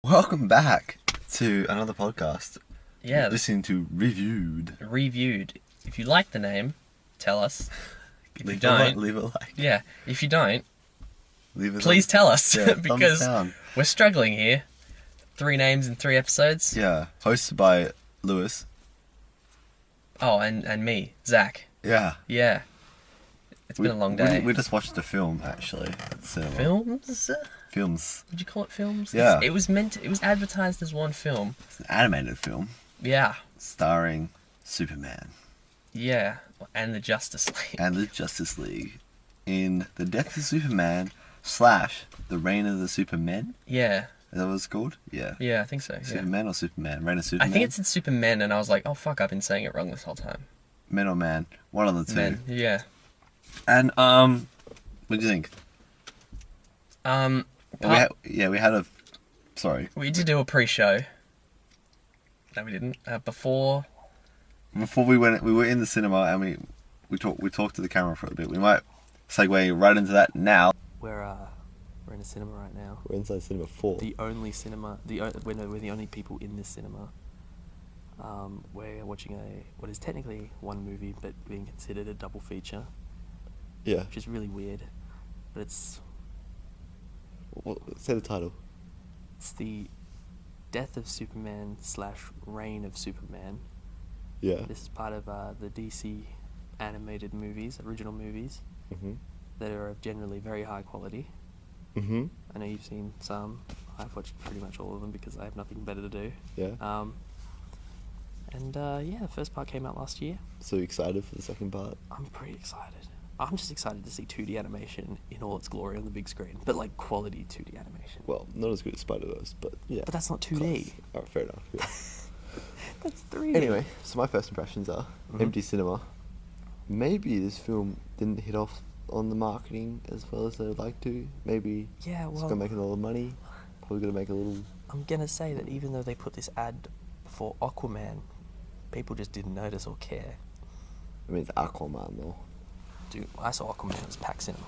Welcome back to another podcast. Yeah, You're listening to Reviewed. reviewed. If you like the name, tell us. If you Leave don't, leave a like. yeah, if you don't, Leave a please tell us Yeah, thumbs because down. we're struggling here. 3 names in 3 episodes. Yeah, hosted by Lewis. Oh, and me, Zach. Yeah, Yeah, it's been a long day. We just watched a film actually at the cinema. Films? Films. Would you call it films? Yeah. It was it was advertised as one film. It's an animated film Yeah, starring Superman yeah, and the Justice League. and the Justice League in the Death of Superman / the Reign of the Supermen. Yeah, Is that what it's called? Yeah. yeah, I think so. Yeah. Superman or Superman? Reign of I Superman. think it's in Superman, and I was like, oh fuck, I've been saying it wrong this whole time. Men or Man. One of the two. Men, yeah. And what do you think? We had a. Sorry. We did do a pre-show. No, we didn't. Before Before we were in the cinema and we talked to the camera for a bit. We might segue right into that now. we're in a cinema right now. We're inside Cinema 4. The only cinema. We're the only people in this cinema. We're watching what is technically one movie, but being considered a double feature, Yeah. which is really weird. But it's Say the title. the Death of Superman / Reign of Superman. Yeah. This is part of the DC animated movies, original movies, Mhm. that are of generally very high quality. Mhm. I know you've seen some. I've watched pretty much all of them because I have nothing better to do. Yeah. Yeah, the first part came out last year. So excited for the second part. I'm pretty excited. I'm just excited to see 2D animation in all its glory on the big screen, but like quality 2D animation. Well, not as good as Spider-Verse, but yeah. But that's not 2D. Close. Alright, fair enough. Yeah. That's 3D. Anyway, so my first impressions are Mhm. empty cinema. Maybe this film didn't hit off on the marketing as well as they would like to. Maybe Yeah, it's well, gonna make a lot of money. Probably gonna make a little. I'm gonna say that even though they put this ad for Aquaman, people just didn't notice or care. I mean, it's Aquaman though. Dude, I saw Aquaman at Pack Cinema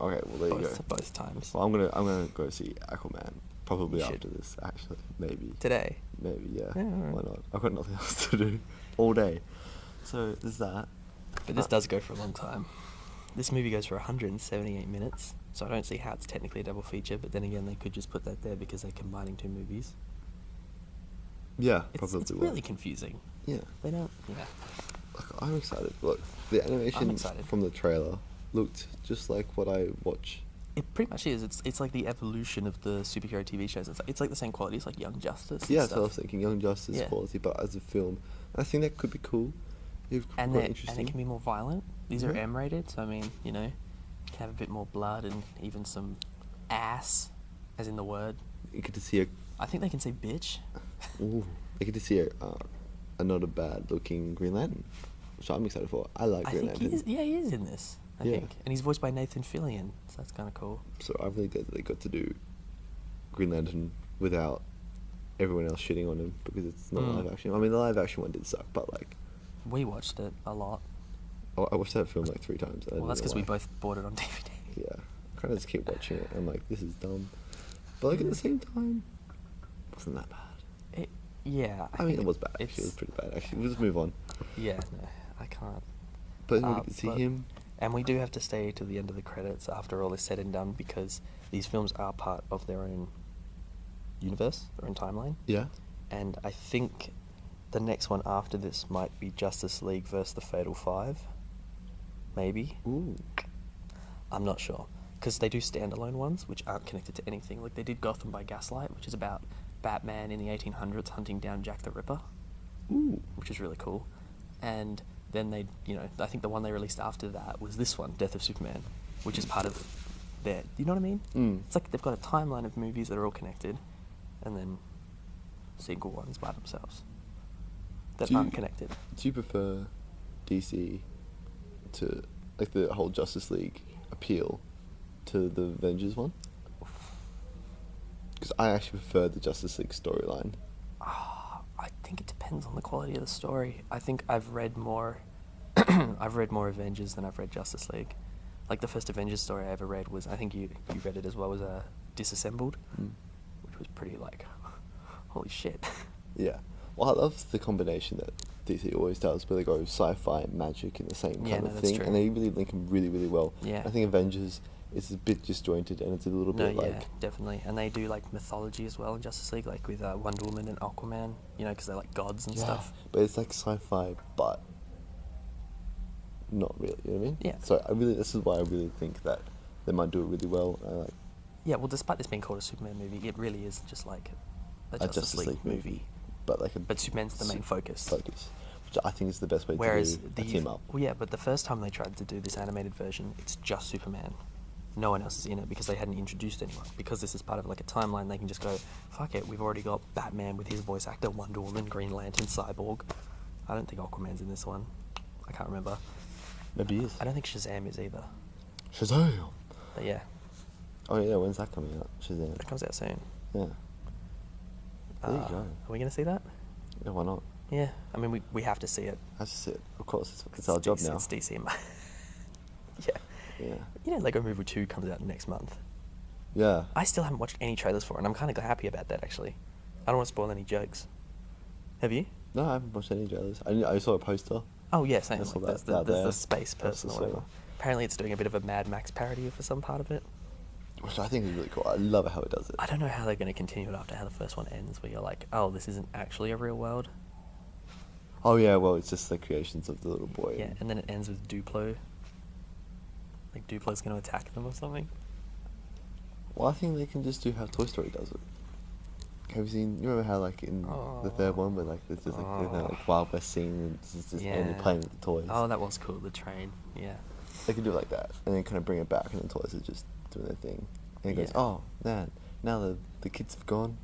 Okay, well there you go. both times. Well, I'm gonna go see Aquaman probably You after should. this. Actually, maybe. Today. Maybe, yeah. Yeah, alright. Why not? I've got nothing else to do all day. So there's that. But this does go for a long time. This movie goes for 178 minutes, so I don't see how it's technically a double feature, but then again, they could just put that there because they're combining 2 movies. Yeah, It's probably. really confusing. Yeah. They don't, yeah. Look, I'm excited. Look, the animation excited. from the trailer looked just like what I watch. It pretty much is. It's like the evolution of the superhero TV shows. It's like the same quality as like Young Justice. And Yeah, that's stuff. what I was thinking. Young Justice Yeah. quality, but as a film, I think that could be cool. If And quite it interesting. can be more violent. These are Mhm. M-rated, so I mean, you know, can have a bit more blood and even some ass, as in the word. You get to see a. I think they can say bitch. Ooh, you get to see a not a bad looking Green Lantern, which I'm excited for. I like I Green think he Lantern. is. Yeah, he is in this. I Yeah. think, and he's voiced by Nathan Fillion, so that's kind of cool. So I'm really glad that they got to do Green Lantern without everyone else shitting on him because it's not Mm. live action. I mean, the live action one did suck, but like, We watched it a lot. I watched that film like 3 times. Well, that's because we both bought it on DVD. Yeah, I kind of just keep watching it. I'm like, this is dumb, but like at the same time, it wasn't that bad. Yeah. I mean, think it was bad. Actually, it was pretty bad. Actually, we'll just move on. Yeah, no, I can't. But we get to see But- him. And we do have to stay to the end of the credits after all is said and done because these films are part of their own universe, their own timeline. Yeah. And I think the next one after this might be Justice League versus the Fatal Five. Maybe. Ooh. I'm not sure. Because they do standalone ones, which aren't connected to anything. Like they did Gotham by Gaslight, which is about Batman in the 1800s hunting down Jack the Ripper, Ooh. which is really cool. And then they, I think the one they released after that was this one, Death of Superman, which is part of their, you know what I mean? Mm. It's like they've got a timeline of movies that are all connected, and then sequel ones by themselves that Do you- aren't connected. Do you prefer DC to like the whole Justice League appeal to the Avengers one? Because I actually prefer the Justice League storyline. I think it depends on the quality of the story. I think I've read more I've read more Avengers than I've read Justice League. Like the first Avengers story I ever read was, I think you read it as well, was Disassembled, Mm. which was pretty like Holy shit. Yeah. Well, I love the combination that DC always does, where they go sci-fi and magic in the same Yeah, kind no, of that's thing, true. and they really link them really, really well. Yeah. I think Avengers is a bit disjointed, and it's a little No, bit yeah, like, definitely. And they do like mythology as well in Justice League, like with Wonder Woman and Aquaman, you know, because they're like gods and yeah, stuff. but it's like sci-fi, but not really. You know what I mean? Yeah. So this is why I really think that they might do it really well. I like Yeah, well, despite this being called a Superman movie, it really is just like a a Justice League movie. but like a But Superman's the main focus. which I think is the best way Whereas to do a team up. well, yeah, but the first time they tried to do this animated version, it's just Superman. No one else is in it because they hadn't introduced anyone. Because this is part of like a timeline, they can just go, fuck it, we've already got Batman with his voice actor, Wonder Woman, Green Lantern, Cyborg. I don't think Aquaman's in this one. I can't remember. Maybe he is. I don't think Shazam is either. Shazam! But yeah, Oh yeah, when's that coming out? Shazam. it comes out soon. Yeah. There you go. Are we going to see that? Yeah, why not? Yeah, I mean, we have to see it. That's just it. Of course, it's our job DC, now. It's DC. Yeah. Yeah. You know, Lego Movie 2 comes out next month. Yeah. I still haven't watched any trailers for it, and I'm kind of happy about that, actually. I don't want to spoil any jokes. Have you? No, I haven't watched any trailers. I saw a poster. Oh, yeah, same. I saw Like, that there's out the there. space That's person the or whatever. same. Apparently, it's doing a bit of a Mad Max parody for some part of it. Which I think is really cool. I love how it does it. I don't know how they're going to continue it after how the first one ends, where you're like, oh, this isn't actually a real world. Oh yeah, well it's just the creations of the little boy. Yeah, and then it ends with Duplo. Like, Duplo's going to attack them or something. Well, I think they can just do how Toy Story does it. Have you seen? You remember how like in the third one, where like there's just like that like Wild West scene and it's just Andy playing with the toys. Oh, that was cool. The train. Yeah. They could do it like that, and then kind of bring it back, and the toys are just doing their thing. And it goes, Yeah. oh man, now the kids have gone.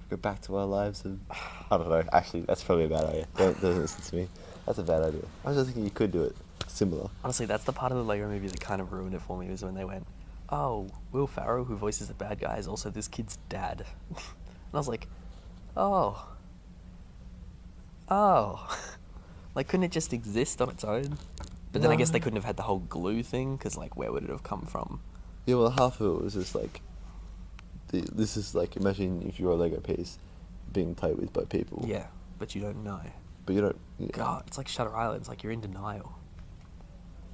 We go back to our lives of. I don't know. Actually, that's probably a bad idea. Don't listen to me. That's a bad idea. I was just thinking you could do it similar. Honestly, that's the part of the Lego movie that kind of ruined it for me, was when they went, oh, Will Ferrell, who voices the bad guy, is also this kid's dad. And I was like, oh. Oh. Like, couldn't it just exist on its own? But then I guess they No. couldn't have had the whole glue thing, because, like, where would it have come from? Yeah, well, half of it was just like. This is like, imagine if you're a Lego piece being played with by people. Yeah, but you don't know. But you don't. Yeah, God, it's like Shutter Island. It's like you're in denial.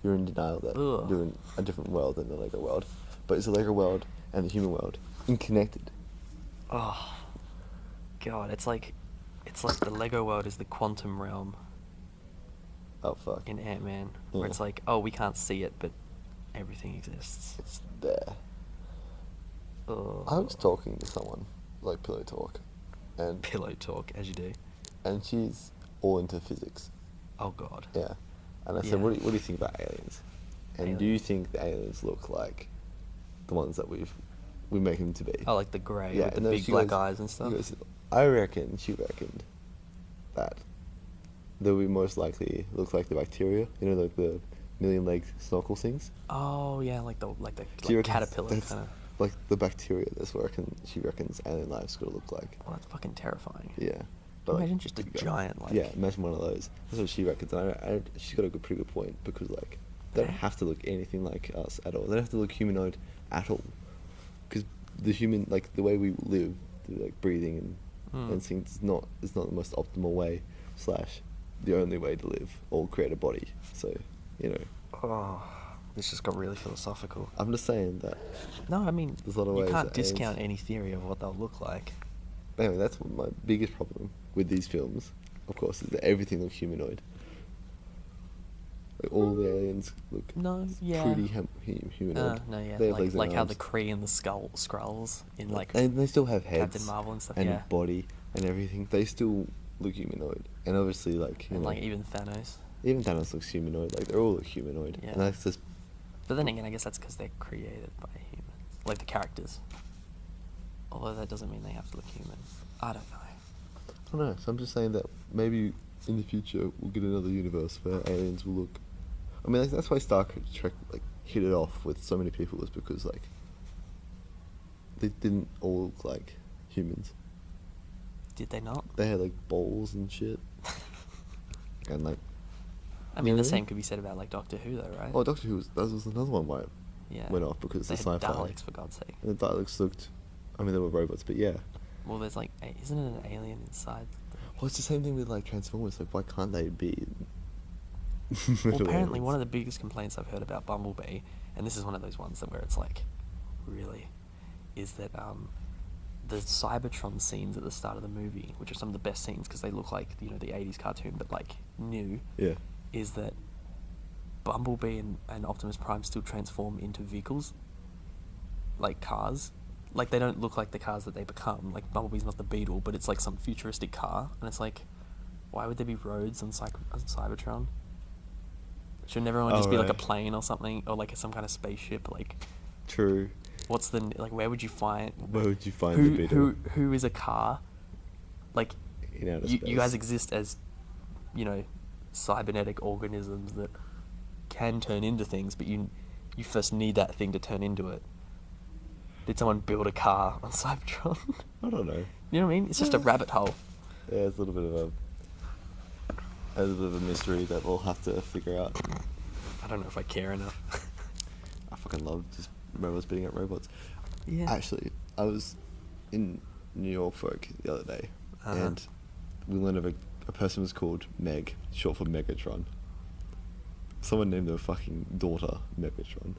You're in denial that Ugh. you're in a different world than the Lego world. But it's the Lego world and the human world interconnected. Oh, God, it's like the Lego world is the quantum realm Oh fuck. in Ant-Man, where Yeah. it's like, oh, we can't see it, but everything exists. It's there. Oh. I was talking to someone, like Pillow Talk, and Pillow talk, as you do. and she's all into physics. Oh, God. Yeah. And I said, Yeah. what do you think about aliens? And do you Aliens. think the aliens look like the ones that we make them to be? Oh, like the grey with the and then big she black goes- eyes and she stuff? goes, she reckoned that they would most likely look like the bacteria, you know, like the million-legged snorkel things. Oh, yeah, like the She reckons caterpillar that's kind of. like the bacteria. That's what she reckons alien life's gonna look like. Oh, that's fucking terrifying. Yeah. Imagine just a you go- giant, like- Yeah, imagine one of those. That's what she reckons. And she's got a pretty good point, because like they don't have to look anything like us at all. They don't have to look humanoid at all, because the human, like the way we live, like breathing and things, is not the most optimal way / the only way to live or create a body. So, you know, Oh, this just got really philosophical. I'm just saying that. No, I mean, There's a lot of you ways can't that aliens- discount any theory of what they'll look like. Anyway, that's my biggest problem with these films, of course, is that everything looks humanoid. Like all the aliens look No, yeah. pretty humanoid. No, yeah. They have legs and Like how arms. the Kree and the Skrulls in like And they still have heads. Captain Marvel and stuff, And yeah. body and everything. They still look humanoid. And obviously, like, you and know, like even Thanos. even Thanos looks humanoid. Like, they all look humanoid. Yeah. And that's just. But then again, I guess that's because they're created by humans, like the characters. Although that doesn't mean they have to look human. I don't know. I don't know. So I'm just saying that maybe in the future we'll get another universe where aliens will look. I mean, like, that's why Star Trek like hit it off with so many people, is because like they didn't all look like humans. Did they not? They had like balls and shit, and like. I mean, the Really? same could be said about like Doctor Who, though, right? Oh, Doctor Who that was another one why it Yeah. went off, because They the had sci-fi. Daleks, for God's sake. And the Daleks looked. I mean, they were robots, but yeah. Well, there's like, isn't it an alien inside? Well, it's the same thing with like Transformers. Like, why can't they be? Well, little apparently aliens? one of the biggest complaints I've heard about Bumblebee, and this is one of those ones that where it's like, really, is that the Cybertron scenes at the start of the movie, which are some of the best scenes because they look like, you know, the 80s cartoon, but like new, Yeah. is that Bumblebee and Optimus Prime still transform into vehicles, like cars. Like, they don't look like the cars that they become. Like, Bumblebee's not the Beetle, but it's like some futuristic car, and it's like, why would there be roads on Cybertron? Shouldn't everyone just Oh, be like a right. plane or something, or like some kind of spaceship? Like, True. what's the like? Where would you find? Where would you find who the Beetle? who is a car? Like, In outer you guys space. exist as, you know, cybernetic organisms that can turn into things, but you first need that thing to turn into it. Did someone build a car on Cybertron? I don't know. You know what I mean? It's just a rabbit hole. Yeah, it's a little bit of a mystery that we'll have to figure out. I don't know if I care enough. I fucking love just robots beating up robots. Yeah. Actually, I was in New York folk the other day, Uh-huh. and we learned of a person was called Meg, short for Megatron. Someone named their fucking daughter Megatron.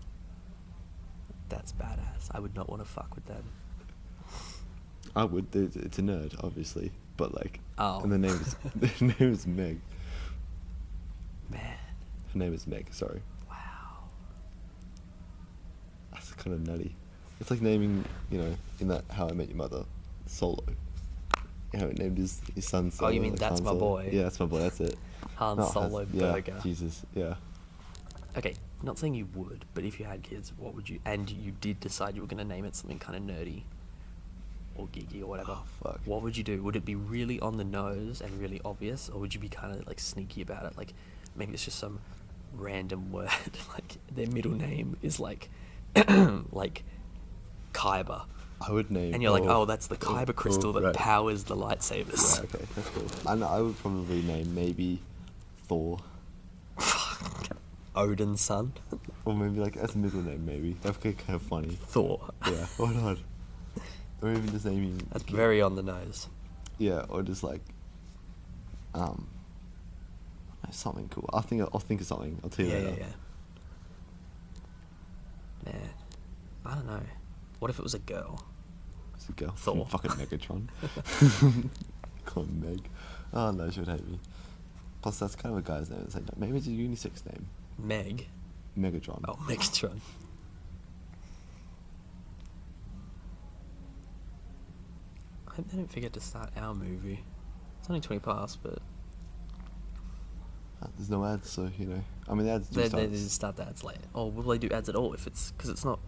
That's badass. I would not want to fuck with that. I would. It's a nerd, obviously, but like, Oh. and the name is the name is Meg. Man. Her name is Meg. Sorry, Wow. that's kind of nutty. It's like naming, you know, in that How I Met Your Mother, Solo. You know, he named his son Solo. Oh, you mean like That's Han My Solo. Boy? Yeah, that's my boy. That's it. Han Solo yeah, Burger. Jesus, yeah. Okay, not saying you would, but if you had kids, what would you... And you did decide you were going to name it something kind of nerdy or geeky or whatever. Oh, fuck. What would you do? Would it be really on the nose and really obvious, or would you be kind of like sneaky about it? Like, maybe it's just some random word, like their middle name is like, like Kyber. I would name. And you're like, oh, that's the Kyber crystal that right. powers the lightsabers. Yeah, okay, that's cool. I would probably name maybe Thor, Odin's son. or maybe like as a middle name. Maybe that would get kind of funny. Thor. Yeah, why not? Or even just naming. That's very on the nose. Yeah, or just like, something cool. I'll think of something. I'll tell you Yeah, later. yeah. Man, I don't know. What if it was a girl? It's a girl. Thor. Fucking Megatron. Call him Meg. Oh no, she would hate me. Plus, that's kind of a guy's name. It's like, maybe it's a unisex name. Meg. Megatron. Oh, Megatron. I hope they don't forget to start our movie. It's only 20 past, but There's no ads, so you know. I mean, the ads do they start. didn't start the ads late. Or will they do ads at all if it's... Because it's not...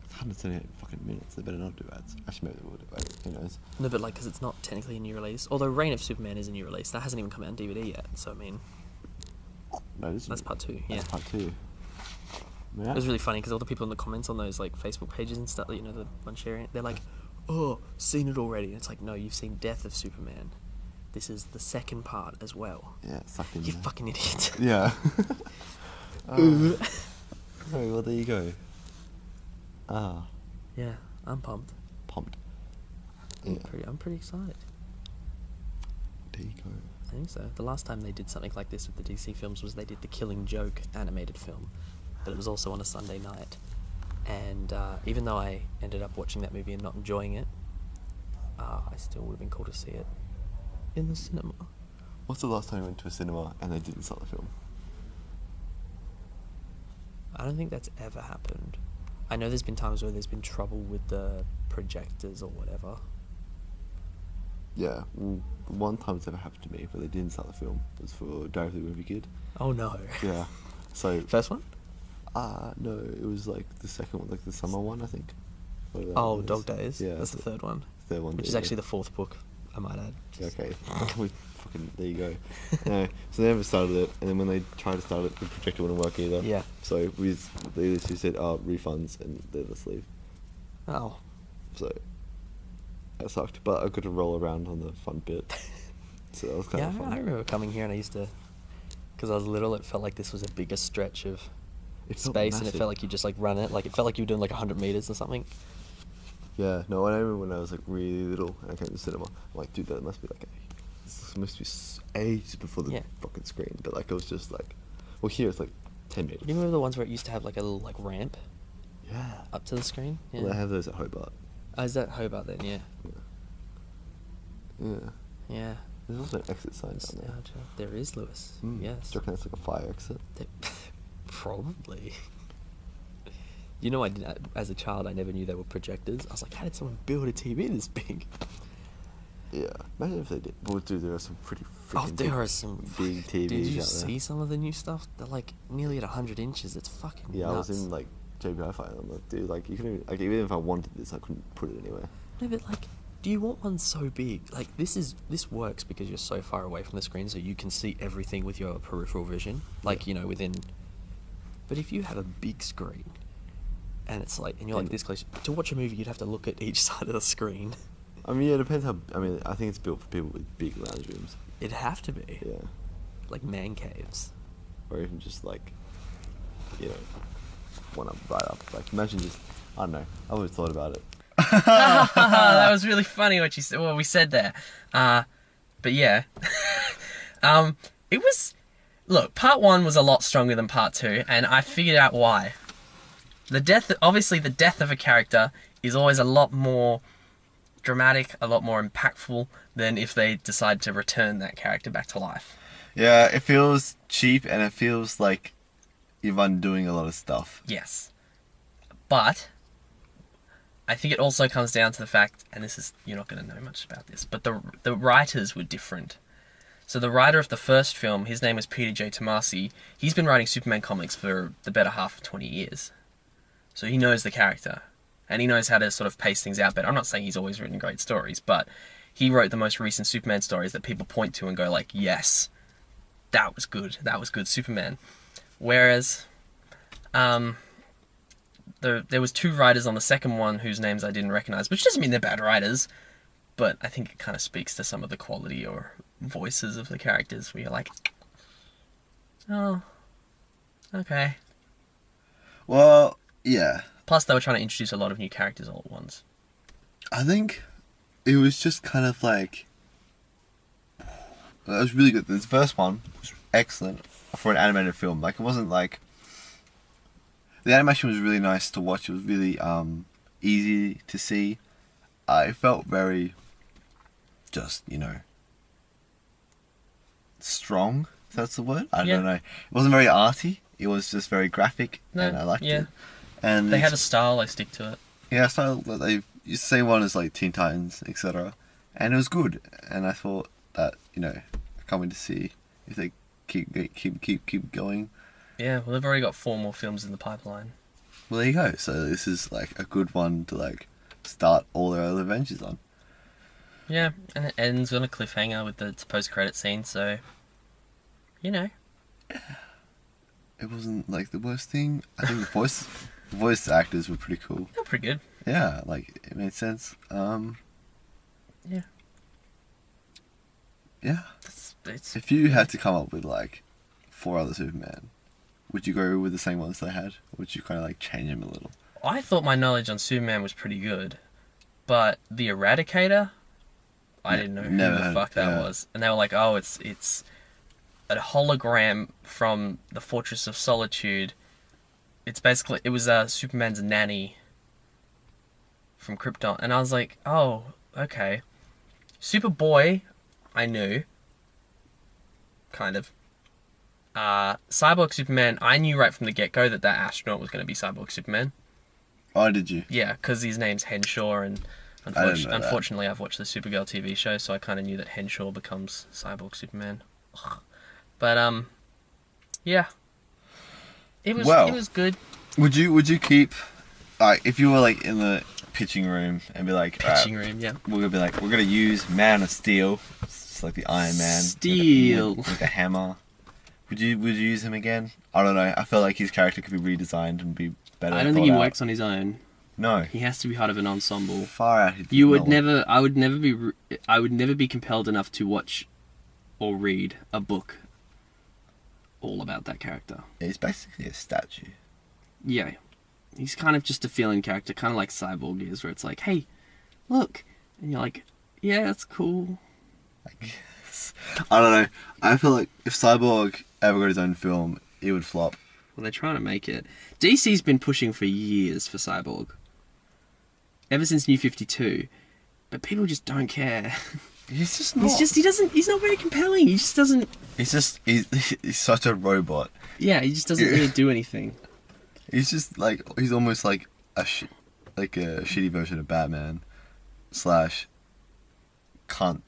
It's 178 fucking minutes. They better not do ads. Actually, maybe they will do. Who knows? No, but like, because it's not technically a new release. Although Reign of Superman is a new release. That hasn't even come out on DVD yet, so I mean... No, this is That's part two, yeah. That's part two. Yeah. It was really funny because all the people in the comments on those like Facebook pages and stuff, you know, the one sharing it, they're like, "Oh, seen it already." And it's like, no, you've seen Death of Superman. This is the second part as well. Yeah, sucked in You there. fucking idiot. Yeah. Oh, well, there you go. Ah, Yeah, I'm pumped. pumped. Yeah. I'm pretty excited. There you go. I think so. The last time they did something like this with the DC films was they did the Killing Joke animated film, but it was also on a Sunday night. And even though I ended up watching that movie and not enjoying it, I still would have been cool to see it in the cinema. What's the last time you went to a cinema and they didn't start the film? I don't think that's ever happened. I know there's been times where there's been trouble with the projectors or whatever. Yeah, well, the one time it's ever happened to me where they didn't start the film was for Directly Movie Kid. Oh no. Yeah. So, First one? no, it was like the second one, like the summer one, I think. Whatever that Oh, one is. Dog Days. Yeah. That's the third one. Third one. Which is yeah. actually the fourth book, I might add. Yeah, okay. We fucking, there you go. No, so they never started it, and then when they tried to start it, the projector wouldn't work either. Yeah. So they literally said, refunds, and they let us leave. Oh. So that sucked, but I got to roll around on the fun bit. So that was kind Yeah, of fun. I remember coming here and I used to... Because I was little, it felt like this was a bigger stretch of It felt space, and it massive. felt like you just like run it. Like, it felt like you were doing like 100 meters or something. Yeah, no, I remember when I was like really little and I came to the cinema. I'm like, dude, that must be like this must be ages before the Yeah. fucking screen. But like, it was just like, well, here it's like 10 meters. You remember the ones where it used to have like a little like ramp Yeah. up to the screen? Yeah. Well, they have those at Hobart. Oh, is that Hobart then? Yeah. Yeah. Yeah. There's also an exit sign down there. There is, Lewis. Mm. Yes. Do you reckon that's like a fire exit? Probably. You know, as a child, I never knew they were projectors. I was like, how did someone build a TV this big? Yeah. Imagine if they did. Well, dude, there are some pretty freaking There are some big TVs Did you out there. see some of the new stuff? They're like nearly at 100 inches. It's fucking Yeah, nuts. I was in like JB Hi-Fi and I'm like, dude, like you couldn't like even if I wanted this, I couldn't put it anywhere. No, but like, do you want one so big? Like, this works because you're so far away from the screen, so you can see everything with your peripheral vision. Like, you know, within. But if you have a big screen, and it's like, and you're like this close to watch a movie, you'd have to look at each side of the screen. I mean, yeah, it depends how. I mean, I think it's built for people with big lounge rooms. It'd have to be. Yeah. Like man caves. Or even just like, you know, one up right up. Like imagine just, I don't know. I've always thought about it. That was really funny what you said. What we said there. But yeah, it was. Look, part 1 was a lot stronger than part 2, and I figured out why. Obviously, the death of a character is always a lot more dramatic, a lot more impactful than if they decide to return that character back to life. Yeah, it feels cheap and it feels like you're undoing a lot of stuff. Yes, but I think it also comes down to the fact, and you're not going to know much about this, but the writers were different. So the writer of the first film, his name was Peter J. Tomasi. He's been writing Superman comics for the better half of 20 years. So he knows the character. And he knows how to sort of pace things out better. I'm not saying he's always written great stories, but he wrote the most recent Superman stories that people point to and go like, yes, that was good. That was good Superman. Whereas, there was 2 writers on the second one whose names I didn't recognize, which doesn't mean they're bad writers, but I think it kind of speaks to some of the quality or voices of the characters where you're like, oh, okay. Well, yeah. Plus, they were trying to introduce a lot of new characters all at once. I think it was just kind of like, it was really good. This first one was excellent for an animated film. Like, it wasn't like, the animation was really nice to watch. It was really easy to see. It felt very, just, you know, strong, if that's the word. I don't know. It wasn't very arty. It was just very graphic, and I liked it. And they had a style, they stick to it. Yeah, style that they the same one as like Teen Titans, etc. And it was good. And I thought that, you know, I can't wait to see if they keep going. Yeah, well, they've already got 4 more films in the pipeline. Well, there you go. So this is like a good one to like start all their other adventures on. Yeah, and it ends on a cliffhanger with the post-credit scene, so, you know. It wasn't like the worst thing. I think the voice actors were pretty cool. They're pretty good. Yeah, like it made sense. Yeah. Yeah. It's If you had to come up with like 4 other Superman, would you go with the same ones they had? Or would you kind of like change them a little? I thought my knowledge on Superman was pretty good, but the Eradicator, I didn't know who the fuck that was. And they were like, oh, it's a hologram from the Fortress of Solitude. It was Superman's nanny from Krypton. And I was like, oh, okay. Superboy, I knew. Kind of. Cyborg Superman, I knew right from the get-go that astronaut was going to be Cyborg Superman. Oh, did you? Yeah, because his name's Henshaw, and unfortunately I've watched the Supergirl TV show, so I kind of knew that Henshaw becomes Cyborg Superman. But, yeah. It was good. Would you keep, like, if you were like in the pitching room and be like, room, yeah. we're gonna use Man of Steel, it's like the Iron Man, Steel, with a hammer. Would you use him again? I don't know. I feel like his character could be redesigned and be better. I don't think he works on his own. No, he has to be part of an ensemble. Far out. I would never be compelled enough to watch or read a book all about that character. He's basically a statue. Yeah. He's kind of just a fill-in character, kind of like Cyborg is, where it's like, hey, look, and you're like, yeah, that's cool. I don't know. I feel like if Cyborg ever got his own film, it would flop. Well, they're trying to make it. DC's been pushing for years for Cyborg. Ever since New 52. But people just don't care. He's just not. He's not very compelling. He just doesn't... He's such a robot. Yeah, he just doesn't really do anything. He's just like, he's almost like a shitty version of Batman. Not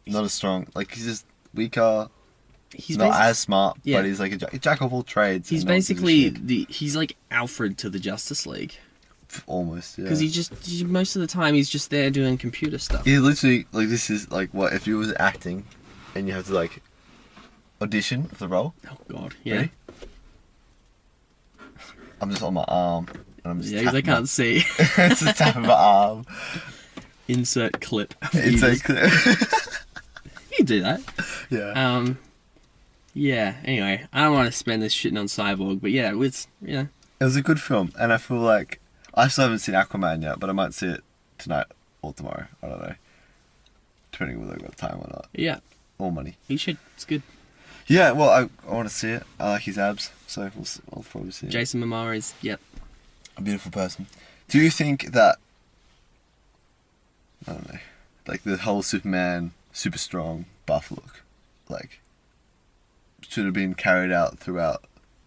as strong. Like, he's just weaker. He's not as smart, but he's like a jack of all trades. He's basically he's like Alfred to the Justice League. Almost, yeah. Because most of the time he's just there doing computer stuff. He literally, like, this is like what if you was acting, and you have to like audition for the role. Oh God, yeah. Ready? I'm just on my arm, and I'm just they can't see. It's just tapping my arm. Insert clip. Insert clip. You can do that. Yeah. Yeah. Anyway, I don't want to spend this shitting on Cyborg, but yeah, it was a good film, and I feel like I still haven't seen Aquaman yet, but I might see it tonight or tomorrow. I don't know, depending whether I've got time or not. Yeah. Or money. You should. It's good. Yeah. Well, I want to see it. I like his abs, so I'll probably see it. Jason Momoa is a beautiful person. Do you think that, I don't know, like the whole Superman super strong buff look, like, should have been carried out throughout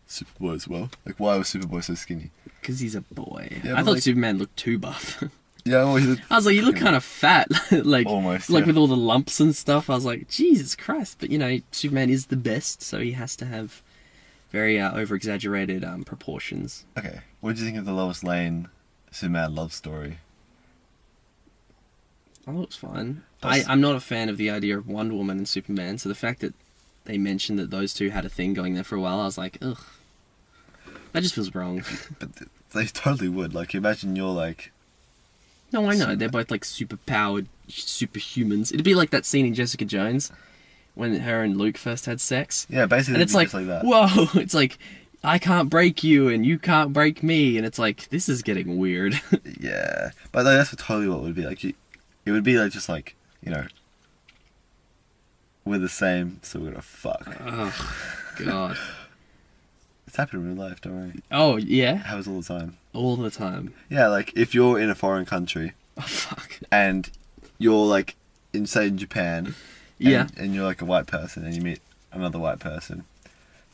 Superboy as well? Like, why was Superboy so skinny? Because he's a boy. Yeah, I thought Superman looked too buff. Yeah, well, I was like, you look kind of fat, like almost, like with all the lumps and stuff. I was like, Jesus Christ! But you know, Superman is the best, so he has to have very over-exaggerated proportions. Okay, what did you think of the Lois Lane Superman love story? I thought it was fun. I'm not a fan of the idea of Wonder Woman and Superman, so the fact that they mentioned that those two had a thing going there for a while, I was like, ugh. That just feels wrong. But they totally would. Like, imagine you're like... No, I know. They're both like super-powered superhumans. It'd be like that scene in Jessica Jones when her and Luke first had sex. Yeah, basically, and it's like, just like that. Whoa! It's like, I can't break you and you can't break me, and it's like, this is getting weird. Yeah, but that's totally what it would be like. It would be like, just like, you know, we're the same, so we're gonna fuck. Oh God. It's happened in real life, don't worry. Oh yeah. It happens all the time. All the time. Yeah, like if you're in a foreign country. Oh fuck. And you're like in, say, in Japan. Yeah. And you're like a white person, and you meet another white person.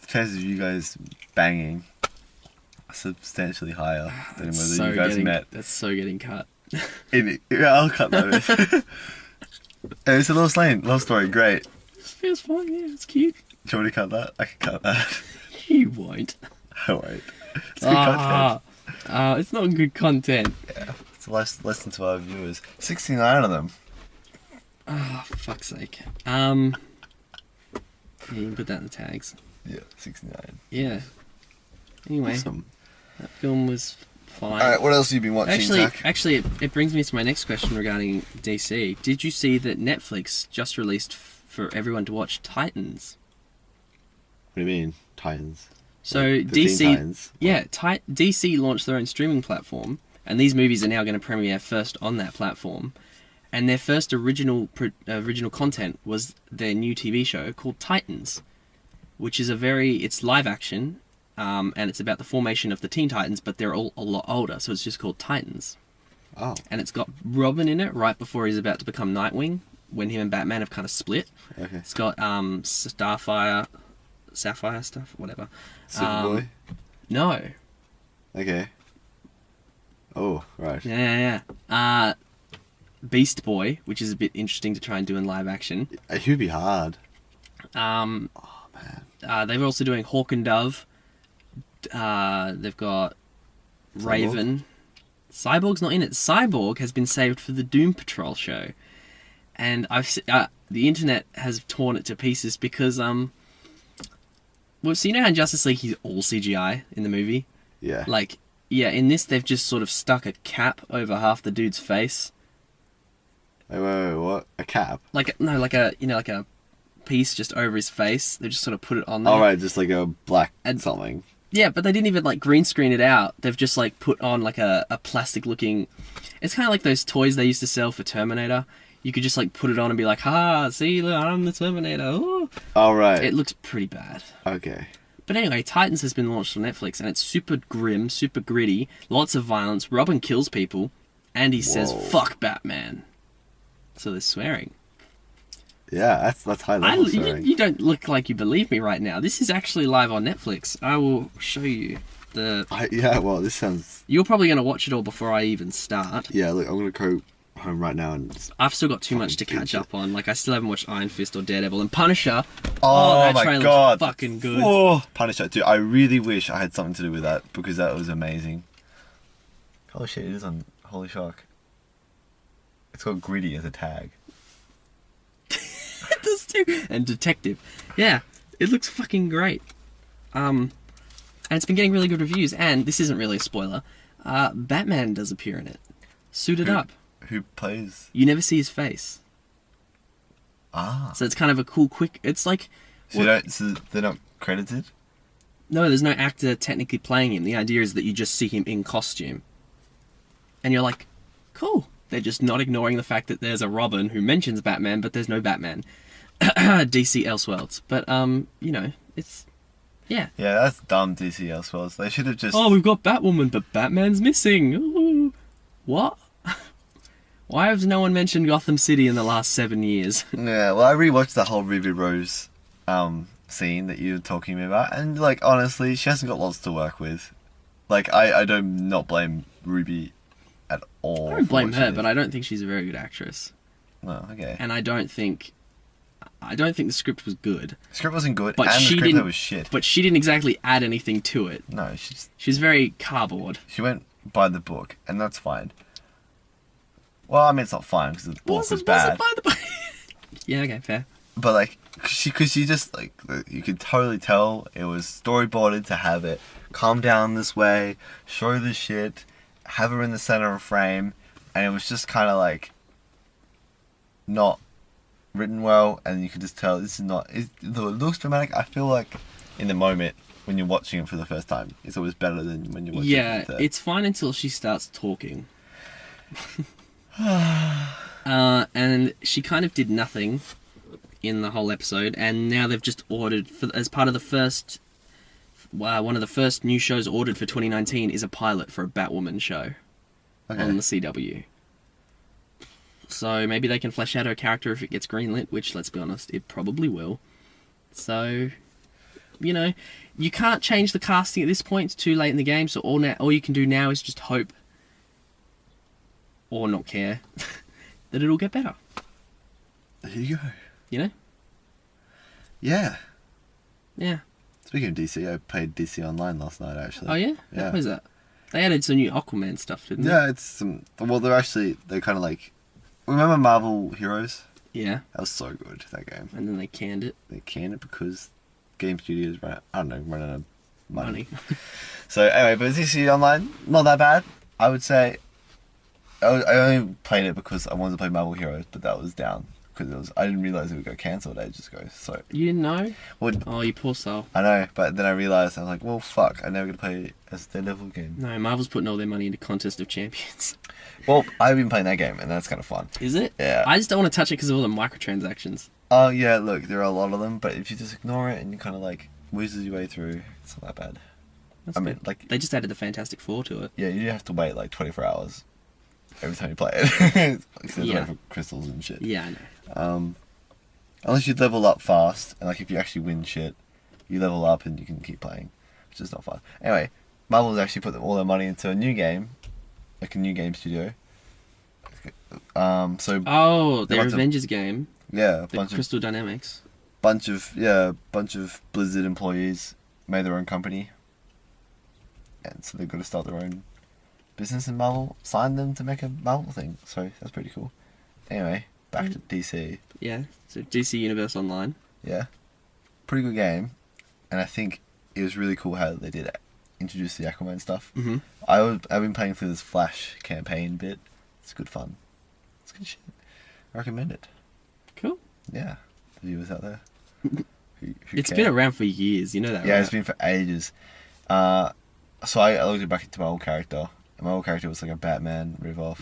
The chances of you guys banging are substantially higher than whether you guys met. That's so getting cut. Yeah, I'll cut that. It's a Lois Lane love story. Great. It feels fun. Yeah, it's cute. Do you want me to cut that? I can cut that. You won't. I won't. It's good content. It's not good content. Yeah, it's less than 12 viewers. 69 of them. Oh, for fuck's sake. Yeah, you can put that in the tags. Yeah, 69. Yeah. Anyway, Awesome. That film was fine. Alright, what else have you been watching, Zach? Actually, it brings me to my next question regarding DC. Did you see that Netflix just released for everyone to watch Titans? What do you mean, Titans? So like the DC, Teen Titans? yeah, DC launched their own streaming platform, and these movies are now going to premiere first on that platform. And their first original content was their new TV show called Titans, which is it's live action, and it's about the formation of the Teen Titans, but they're all a lot older, so it's just called Titans. Oh. And it's got Robin in it right before he's about to become Nightwing, when him and Batman have kind of split. Okay. It's got Sapphire stuff, whatever. Superboy? No. Okay. Oh, right. Yeah. Beast Boy, which is a bit interesting to try and do in live action. It would be hard. Oh man. They're also doing Hawk and Dove. They've got Raven. Cyborg's not in it. Cyborg has been saved for the Doom Patrol show, and the internet has torn it to pieces because well, so you know how in Justice League he's all CGI in the movie? Yeah. Like, yeah, in this they've just sort of stuck a cap over half the dude's face. Wait, what? A cap? Like a piece just over his face. They just sort of put it on there. Oh, right, just like a black something. Yeah, but they didn't even like green screen it out. They've just like put on like a plastic looking. It's kind of like those toys they used to sell for Terminator. You could just like put it on and be like, "Ha, see, look, I'm the Terminator." Ooh. All right. It looks pretty bad. Okay. But anyway, Titans has been launched on Netflix, and it's super grim, super gritty, lots of violence. Robin kills people, and he says, Whoa. "Fuck Batman." So there's swearing. Yeah, that's high level swearing. You don't look like you believe me right now. This is actually live on Netflix. I will show you the. Yeah, well, this sounds. You're probably going to watch it all before I even start. Yeah, look, I'm gonna go home right now and. I've still got too much to catch up on. Like I still haven't watched Iron Fist or Daredevil and Punisher. Oh that my trailer's god, fucking good. Oh, Punisher, dude! I really wish I had something to do with that because that was amazing. Holy shit! It is on Holy Shark. It's got gritty as a tag. It does too. And Detective. Yeah, it looks fucking great. And it's been getting really good reviews. And this isn't really a spoiler. Batman does appear in it, suited up. Who plays? You never see his face. Ah. So it's kind of a cool, quick. It's like. So they're not credited? No, there's no actor technically playing him. The idea is that you just see him in costume. And you're like, cool. They're just not ignoring the fact that there's a Robin who mentions Batman, but there's no Batman. DC Elseworlds. But, you know, it's... Yeah. Yeah, that's dumb, DC Elseworlds. They should have just... Oh, we've got Batwoman, but Batman's missing. Ooh. What? Why has no one mentioned Gotham City in the last 7 years? Yeah, well, I rewatched the whole Ruby Rose scene that you were talking about, and, like, honestly, she hasn't got lots to work with. Like, I do not blame Ruby at all. I don't blame her, but I don't think she's a very good actress. Oh, okay. And I don't think the script was good. The script wasn't good, But and the she screenplay didn't- was shit. But she didn't exactly add anything to it. No, She's very cardboard. she went by the book, and that's fine. Well, I mean, it's not fine, because the book was bad. Yeah, okay, fair. But, like, because she just, like, you could totally tell it was storyboarded to have it calm down this way, show the shit, have her in the center of frame, and it was just kind of, like, not written well, and you could just tell this is not... Though it looks dramatic, I feel like in the moment, when you're watching it for the first time, it's always better than when you're watching it for the third. It's fine until she starts talking. And she kind of did nothing in the whole episode, and now they've just ordered, as part of the first... one of the first new shows ordered for 2019 is a pilot for a Batwoman show on the CW. So maybe they can flesh out her character if it gets greenlit, which, let's be honest, it probably will. So, you know, you can't change the casting at this point. It's too late in the game, so all you can do now is just hope, or not care, that it'll get better. There you go. You know? Yeah. Yeah. Speaking of DC, I played DC Online last night, actually. Oh, yeah? Yeah. What is that? They added some new Aquaman stuff, didn't they? Yeah, it's some... Well, they're kind of like... Remember Marvel Heroes? Yeah. That was so good, that game. And then they canned it. They canned it because game studios run out of money. Money. So, anyway, but DC Online, not that bad. I would say... I only played it because I wanted to play Marvel Heroes, but that was down. Because I didn't realise it would go cancelled ages ago, so... You didn't know? Well, Oh, you poor soul. I know, but then I realised, I was like, well, fuck, I'm never going to play as Daredevil game. No, Marvel's putting all their money into Contest of Champions. Well, I've been playing that game, and that's kind of fun. Is it? Yeah. I just don't want to touch it because of all the microtransactions. Oh, yeah, look, there are a lot of them, but if you just ignore it and you kind of, like, whizzes your way through, it's not that bad. That's I mean, good. like... They just added the Fantastic Four to it. Yeah, you have to wait, like, 24 hours every time you play it. Because there's Yeah. for crystals and shit. Yeah, I know. Unless you level up fast, and, like, if you actually win shit, you level up and you can keep playing, which is not fun. Anyway, Marvel's actually put all their money into a new game, like a new game studio. So Oh, their lots of- Avengers game. yeah, a The bunch Crystal Dynamics. of Blizzard employees made their own company, and so they've got to start their own business. And Marvel signed them to make a Marvel thing, so that's pretty cool. Anyway, back to DC. Yeah, so DC Universe Online. Yeah, pretty good game, and I think it was really cool how they did introduce the Aquaman stuff. Mm-hmm. I've been playing through this Flash campaign bit. It's good fun. It's good shit. I recommend it. Cool. Yeah, the viewers out there. Who It's care. been around for years, you know that, Yeah, right? it's been for ages. So I looked back into my old character, and my old character was like a Batman ripoff.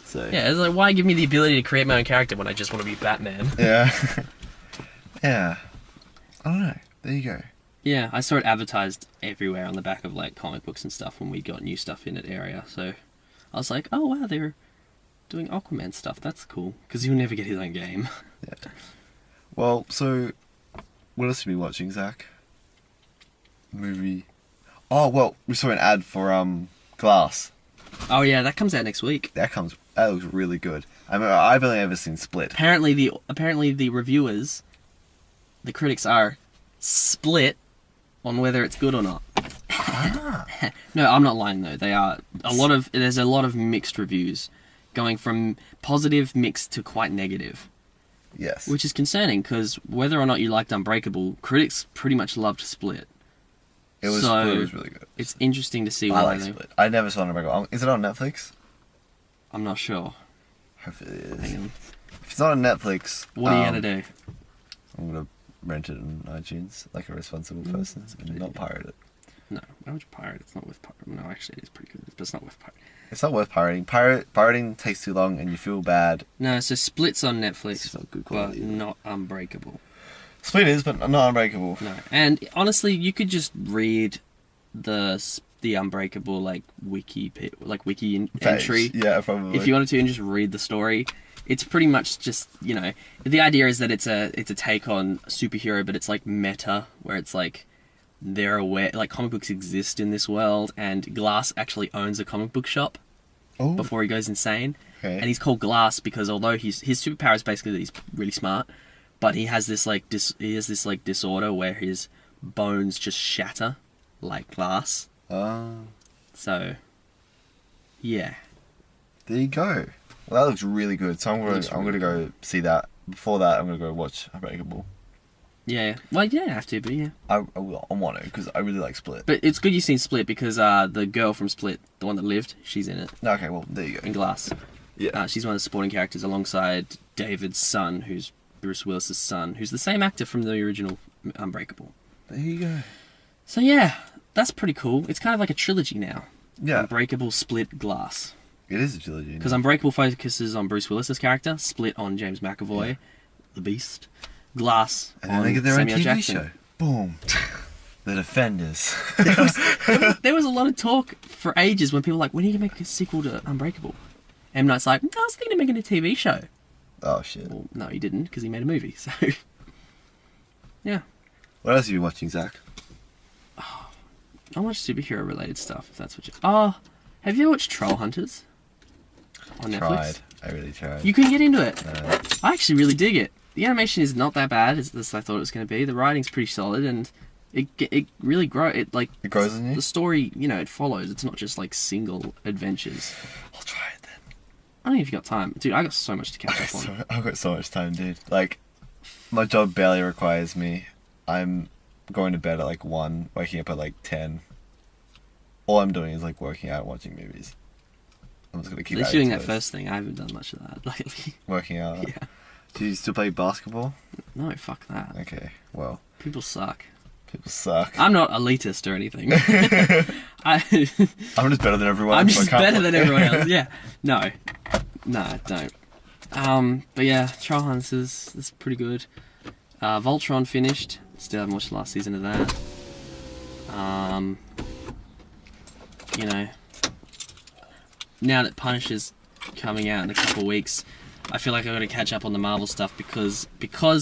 So Yeah, it's like, why give me the ability to create my own character when I just want to be Batman? yeah, yeah. I don't know. There you go. Yeah, I saw it advertised everywhere on the back of like comic books and stuff when we got new stuff in that area. So I was like, oh wow, they're doing Aquaman stuff. That's cool because he'll never get his own game. Yeah. Well, so what else have you been watching, Zach? Movie. Oh well, we saw an ad for Glass. Oh yeah, that comes out next week. That looks really good. I mean, I've only ever seen Split. Apparently the reviewers, the critics are split on whether it's good or not. No, I'm not lying though. There's a lot of mixed reviews, going from positive mixed to quite negative. Yes. Which is concerning because whether or not you liked Unbreakable, critics pretty much loved Split. Split was really good. It's interesting to see I like Split. I never saw it. Is it on Netflix? I'm not sure. Hopefully it is. Hang on. If it's not on Netflix, What are you gonna do? I'm gonna rent it on iTunes like a responsible person and not pirate it. No, why would you pirate? It's not worth pirating. No, actually, it is pretty good, but it's not worth pirating. It's not worth pirating. Pirating takes too long and you feel bad. No, so Split's on Netflix, It's not good but quality. not Unbreakable. Split is, but not Unbreakable. No, and honestly, you could just read the Unbreakable wiki entry Yeah, probably. if you wanted to, and just read the story. It's pretty much just, the idea is that it's a take on superhero, but it's like meta, where it's like they're aware, like comic books exist in this world, and Glass actually owns a comic book shop Oh. before he goes insane. Okay. And he's called Glass because although his superpower is basically that he's really smart, but he has this disorder where his bones just shatter like glass. So, yeah. There you go. Well, that looks really good. So I'm gonna go see that. Before that, I'm gonna go watch Unbreakable. Yeah. Well, you don't have to, but yeah. I want to because I really like Split. But it's good you've seen Split because the girl from Split, the one that lived, she's in it. Okay, well there you In go. Glass. Yeah. She's one of the supporting characters alongside David's son, who's Bruce Willis's son, who's the same actor from the original Unbreakable. There you go. So yeah, that's pretty cool. It's kind of like a trilogy now. Yeah. Unbreakable, Split, Glass. It is a trilogy. Because Unbreakable focuses on Bruce Willis's character, Split on James McAvoy, the Beast, Glass and then on they get their Samuel own TV Jackson. show. Boom. The Defenders. There was a lot of talk for ages when people were like, when are you going to make a sequel to Unbreakable? M. Night's like, no, I was thinking of making a TV show. Oh shit. Well, no, he didn't, because he made a movie, so... yeah. What else have you been watching, Zach? Not much superhero-related stuff, if that's what you... Oh, have you ever watched Troll Hunters? On Netflix? I really tried. You couldn't get into it. No. I actually really dig it. The animation is not that bad as I thought it was going to be. The writing's pretty solid, and it really grows. It grows on you? The story, it follows. It's not just like single adventures. I'll try it then. I don't know if you got time, dude. I got so much to catch up on. I've got so much time, dude. Like, my job barely requires me. I'm going to bed at 1, waking up at 10. All I'm doing is working out and watching movies. I'm just gonna keep. At least adding doing to that those. first thing. I haven't done much of that lately. Working out. Yeah. Do you still play basketball? No, fuck that. Okay, well, People suck. people suck. I'm not elitist or anything. I'm just better than everyone. I'm so I just can't better play. than everyone else. Yeah. No, don't. But yeah, Troll Hunters is pretty good. Voltron finished. Still haven't watched the last season of that. Now that Punisher's coming out in a couple of weeks, I feel like I've got to catch up on the Marvel stuff because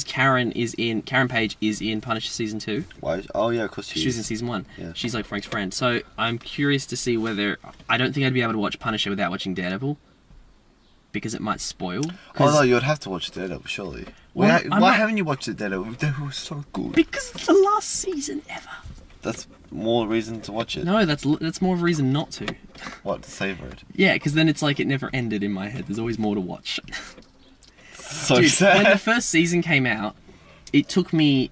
Karen Page is in Punisher season 2. Why? Oh yeah, of course She was in season 1. Yeah. She's like Frank's friend. So I'm curious to see whether... I don't think I'd be able to watch Punisher without watching Daredevil. Because it might spoil. Oh no, you'd have to watch Daredevil, surely. Well, why I'm not- haven't you watched it, Daredevil? Daredevil was so good. Because it's the last season ever. That's more reason to watch it. No, that's more of a reason not to. What, to savor it? Yeah, because then it's like it never ended in my head. There's always more to watch. So Dude, sad. when the first season came out, it took me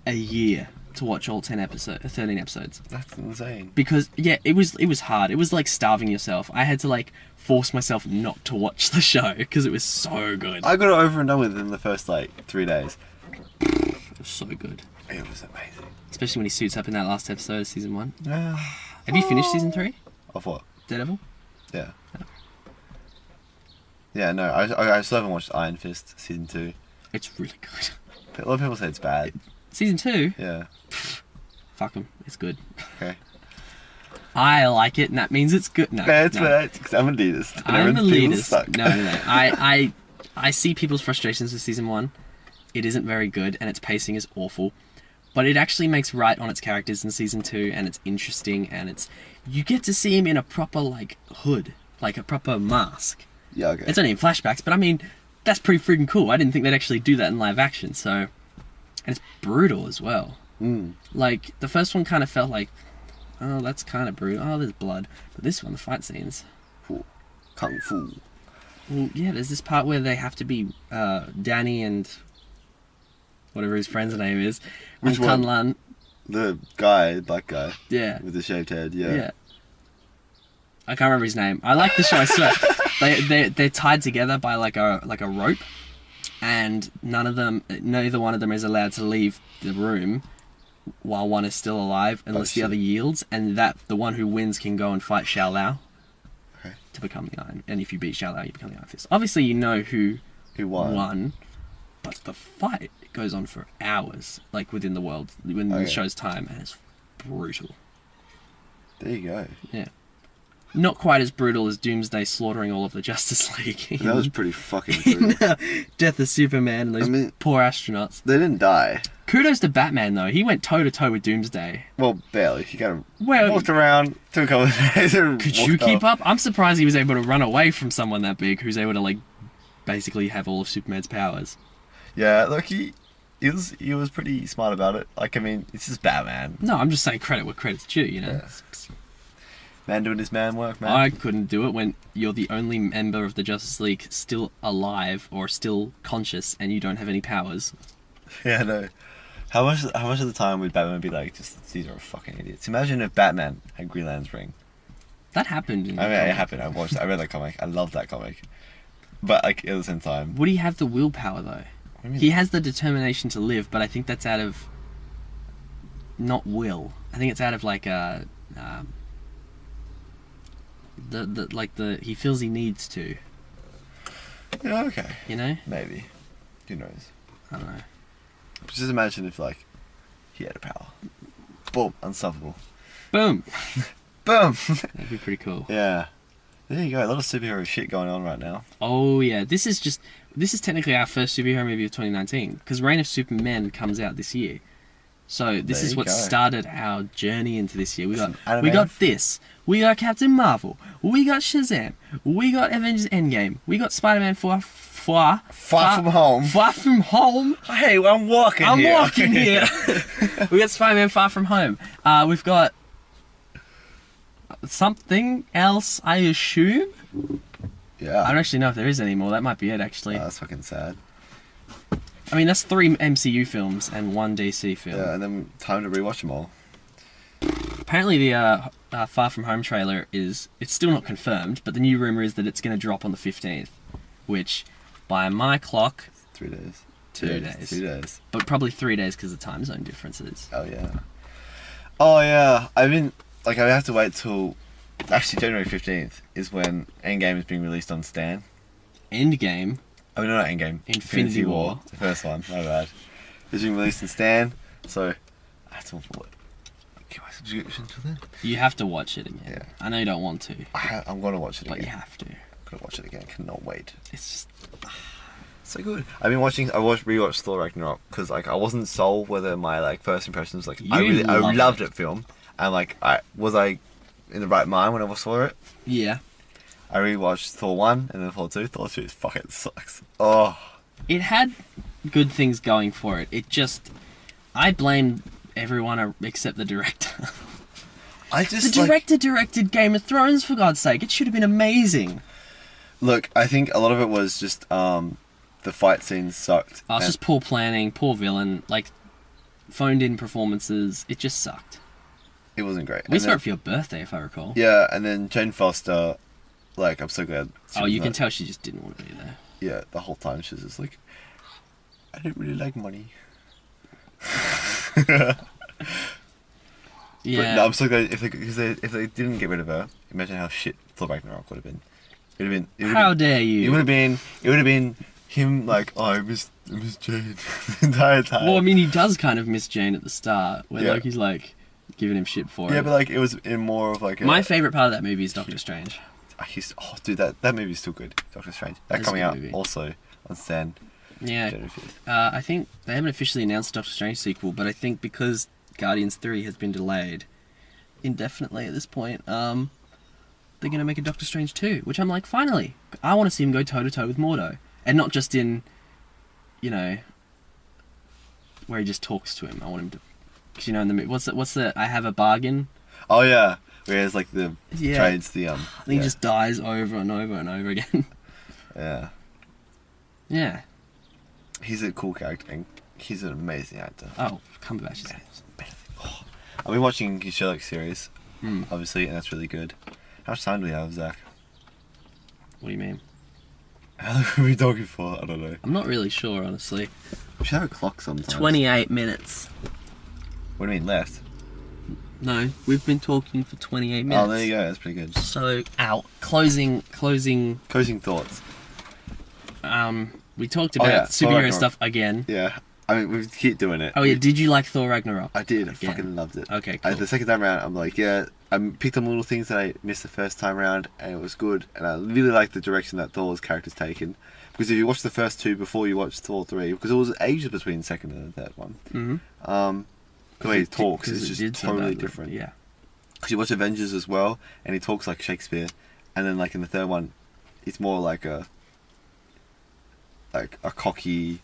a year to watch all 13 episodes. That's insane. Because it was hard. It was like starving yourself. I had to force myself not to watch the show because it was so good. I got it over and done with in the first 3 days. was so good. It was amazing. Especially when he suits up in that last episode of season 1. Yeah. Have you finished season 3? Of what? Daredevil? Yeah. Yeah, no, I still haven't watched Iron Fist season 2. It's really good. A lot of people say it's bad. Season 2? Yeah. Fuck them. It's good. Okay. I like it, and that means it's good. No, It's bad because I'm an elitist. and I'm everyone feels elitist. stuck. No. I see people's frustrations with season 1. It isn't very good, and its pacing is awful. But it actually makes right on its characters in season 2, and it's interesting, and you get to see him in a proper like hood, like a proper mask. Yeah, okay. It's only in flashbacks, but I mean, that's pretty freaking cool. I didn't think they'd actually do that in live action. So, and it's brutal as well. Like the first one kind of felt like, oh, that's kind of brutal. Oh, there's blood. But this one, the fight scenes. Kung Fu. Well, yeah, there's this part where they have to be Danny and whatever his friend's name is. Which and one? Kunlan. The guy, black guy. Yeah. With the shaved head, yeah. Yeah. I can't remember his name. I like the show, I swear. They're tied together by like a rope, and neither one of them is allowed to leave the room while one is still alive unless the other yields, and that the one who wins can go and fight Xiao Lao to become the Iron. And if you beat Xiao Lao, you become the Iron Fist. Obviously, you know who won, but the fight goes on for hours, like within the world, within the show's time, and it's brutal. There you go. Yeah. Not quite as brutal as Doomsday slaughtering all of the Justice League. That was pretty fucking brutal. Death of Superman and those poor astronauts. They didn't die. Kudos to Batman, though. He went toe-to-toe with Doomsday. Well, barely. He kind of Well, walked around, took a couple of days and could you keep up? I'm surprised he was able to run away from someone that big who's able to, like, basically have all of Superman's powers. Yeah, look, he was pretty smart about it. Like, I mean, it's just Batman. No, I'm just saying credit where credit's due, you know? Yeah. Man doing his man work, man. I couldn't do it when you're the only member of the Justice League still alive or still conscious and you don't have any powers. Yeah, no. How much of the time would Batman be like, just, these are fucking idiots? Imagine if Batman had Green Lantern's ring. That happened. I mean, it happened. I read that comic. I love that comic. But, like, at the same time... Would he have the willpower, though? He has the determination to live, but I think that's out of... not will. I think it's out of, like, he feels he needs to. Yeah, okay. You know? Maybe. Who knows? I don't know. Just imagine if, like, he had a power. Boom. Unstoppable. Boom! Boom! That'd be pretty cool. Yeah. There you go. A lot of superhero shit going on right now. Oh, yeah. This is technically our first superhero movie of 2019, because Reign of Superman comes out this year. So this is what started our journey into this year. We got this. We got Captain Marvel. We got Shazam. We got Avengers Endgame. We got Spider-Man Far From Home. Far From Home. Hey, I'm walking here. I'm walking here. We got Spider-Man Far From Home. We've got something else, I assume. Yeah. I don't actually know if there is any more. That might be it, actually. That's fucking sad. I mean, that's 3 MCU films and 1 DC film. Yeah, and then time to rewatch them all. Apparently the Far From Home trailer it's still not confirmed, but the new rumour is that it's going to drop on the 15th, which, by my clock... 3 days. 2 days. 2 days. But probably 3 days because of time zone differences. Oh, yeah. Oh, yeah. I mean, like, I have to wait till... Actually, January 15th is when Endgame is being released on Stan. Endgame? Oh, no, not Endgame. Infinity War. The first one. My bad. It's being released in Stan, so I have to get my subscription until then. You have to watch it again. Yeah. I know you don't want to. I'm going to watch it but again. You have to. I'm going to watch it again. Cannot wait. It's just... so good. I rewatched Thor Ragnarok because, like, I wasn't sold whether my, like, first impression was, like, I loved that film. And, like, was I in the right mind when I saw it? Yeah. I rewatched Thor 1 and then Thor 2. Thor 2 fucking sucks. Oh. It had good things going for it. It just... I blame everyone except the director. The director directed Game of Thrones, for God's sake. It should have been amazing. Look, I think a lot of it was just the fight scenes sucked. Oh, it's just poor planning, poor villain, like phoned in performances. It just sucked. It wasn't great. We saw it for your birthday, if I recall. Yeah, and then Jane Foster, like, I'm so glad. You can tell she just didn't want to be there. Yeah, the whole time she was just like, I don't really like money. Yeah. But no, I'm so glad if they didn't get rid of her. Imagine how shit Thor Ragnarok would have been. It would have been. How dare It you? would have been. It would have been him like, oh, I miss Jane the entire time. Well, I mean, he does kind of miss Jane at the start, where Yeah. Loki's like giving him shit for it. Yeah, but like it was in more of like a, My favorite part of that movie is Doctor Strange. oh, dude, that movie's still good. Doctor Strange. That It's a coming good out movie. also on Stan. Yeah. January 5th. I think they haven't officially announced Doctor Strange sequel, but I think because Guardians 3 has been delayed indefinitely at this point, they're going to make a Doctor Strange 2, which I'm like, finally! I want to see him go toe-to-toe with Mordo. And not just in, you know, where he just talks to him. I want him to... Because, you know, in the what's the I have a bargain? Oh yeah, whereas like the Yeah. trades the I think he just dies over and over and over again. yeah. Yeah. He's a cool character and he's an amazing actor. Oh, Cumberbatch is... I've been watching his Sherlock series, Hmm. obviously, and that's really good. How much time do we have, Zach? What do you mean? How long are we talking for? I don't know. I'm not really sure, honestly. We should have a clock sometimes. 28 minutes. What do you mean, left? No, we've been talking for 28 minutes. Oh, there you go. That's pretty good. So, out. Closing. Closing thoughts. We talked Oh, about yeah, Thor superhero Ragnarok. stuff again. Yeah. I mean, we keep doing it. Oh yeah, did you like Thor Ragnarok? I did. I Again. fucking loved it. Okay, cool. The second time around, I'm like, yeah, I picked on little things that I missed the first time around, and it was good. And I really liked the direction that Thor's character's taken. Because if you watch the first two before you watch Thor 3, because it was ages between the second and the third one, Mm-hmm. the way he talks Because is it just did so totally badly. different. Yeah. Because you watch Avengers as well, and he talks like Shakespeare, and then like in the third one, it's more like a cocky.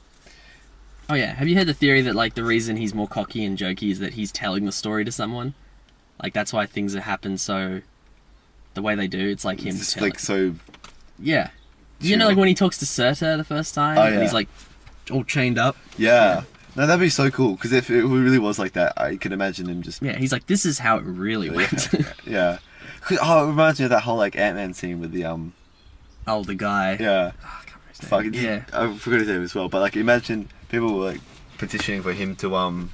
Oh yeah. Have you heard the theory that like the reason he's more cocky and jokey is that he's telling the story to someone? Like that's why things have happened so the way they do. It's like him It's just telling. like so. Yeah. You know, Sure. like when he talks to Surtur the first time, Oh, and yeah. he's like all chained up. Yeah. No, that'd be so cool. Because if it really was like that, I could imagine him just. Yeah, he's like, this is how it really went. Yeah. 'Cause, oh, it reminds me of that whole like Ant-Man scene with the Oh, the guy. Yeah. Oh, I can't remember his name. Fucking. Yeah. I forgot his name as well. But like, imagine people were like petitioning for him to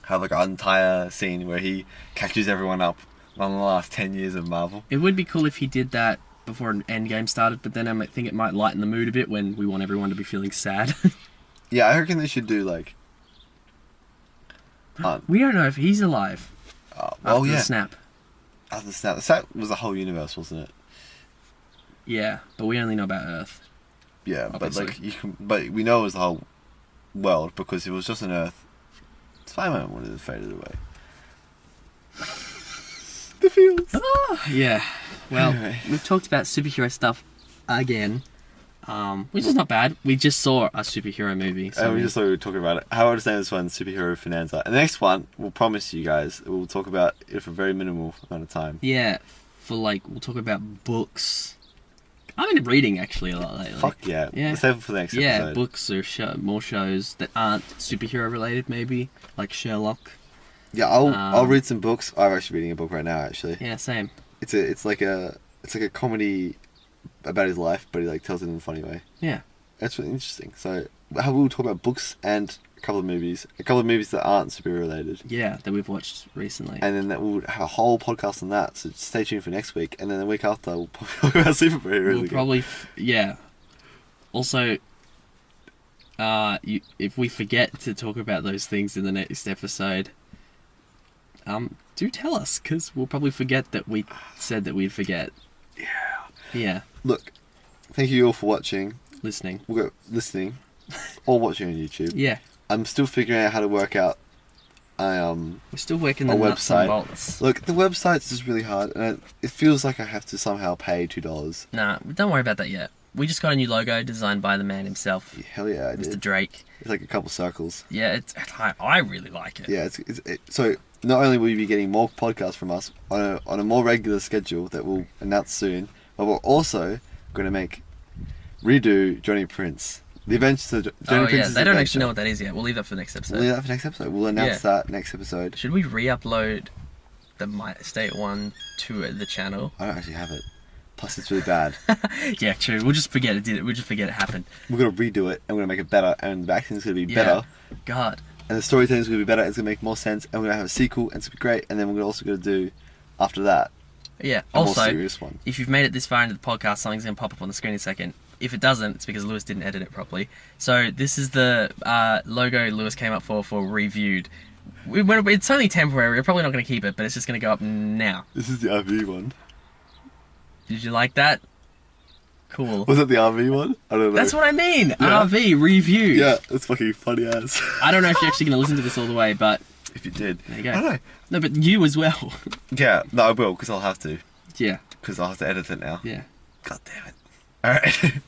have like an entire scene where he catches everyone up on the last 10 years of Marvel. It would be cool if he did that before an Endgame started, but then I might think it might lighten the mood a bit when we want everyone to be feeling sad. Yeah, I reckon they should do like. We don't know if he's alive Well, after yeah. the snap. After the snap. The snap was the whole universe, wasn't it? Yeah, but we only know about Earth. Yeah, Obviously. but like you can, but we know it was the whole world because if it was just an Earth, Spider-Man would have faded away. The feels. Yeah. Well, Anyway. we've talked about superhero stuff again, which is not bad. We just saw a superhero movie. So And we just thought we were talking about it. How I understand this one, superhero finanza. And the next one, we'll promise you guys, we'll talk about it for a very minimal amount of time. yeah, for like we'll talk about books. I've been reading actually a lot lately. Fuck yeah. Yeah. Let's save it for the next Yeah, episode. books or more shows that aren't superhero related, maybe like Sherlock. Yeah, I'll Um, read some books. I'm actually reading a book right now. Actually, Yeah, same. it's like a comedy about his life, but he like tells it in a funny way. Yeah. That's really interesting. So, how we'll talk about books and a couple of movies that aren't superhero related, Yeah, that we've watched recently. and then we'll have a whole podcast on that. So stay tuned for next week, and then the week after we'll probably talk about superheroes We'll again. probably, yeah. Also, if we forget to talk about those things in the next episode, do tell us, because we'll probably forget that we said that we'd forget. Yeah. Yeah, Look, thank you all for watching. listening. We'll go listening or watching on YouTube. Yeah, I'm still figuring out how to work out. we're still working the A nuts website. and bolts. Look, the website's just really hard, and it feels like I have to somehow pay $2. Nah, don't worry about that yet. We just got a new logo designed by the man himself, Hell yeah, I Mr. did. Drake. It's like a couple circles. Yeah, I really like it. Yeah, so not only will you be getting more podcasts from us on a more regular schedule that we'll announce soon, but we're also going to redo Johnny Prince. The Adventures of Johnny Oh yeah, Prince's they don't Adventure. actually know what that is yet. We'll leave that for the next episode. We'll leave that for next episode. We'll announce that next episode. Should we re-upload the My State one to the channel? I don't actually have it. Plus, it's really bad. Yeah, true. We'll just forget it did it. We'll just forget it happened. We're going to redo it, and we're going to make it better, and the back end's going to be Yeah. better. God, and the storytelling is going to be better. It's going to make more sense, and we're going to have a sequel, and it's going to be great. And then we're also going to do after that Yeah. a more Also, serious one. if you've made it this far into the podcast, something's going to pop up on the screen in a second. If it doesn't, it's because Lewis didn't edit it properly. So this is the logo Lewis came up for reviewed. It's only temporary. We're probably not going to keep it, but it's just going to go up now. This is the RV one. Did you like that? Cool. Was it the RV one? I don't know. That's what I mean. Yeah. RV reviewed. Yeah, that's fucking funny ass. I don't know if you're actually going to listen to this all the way, but If you did. there you go. I don't know. No, but you as well. Yeah, no, I will, because I'll have to. Yeah. Because I'll have to edit it now. Yeah. God damn it. Alright.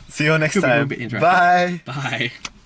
See you all next Could be a time. little bit interactive. Bye. Bye.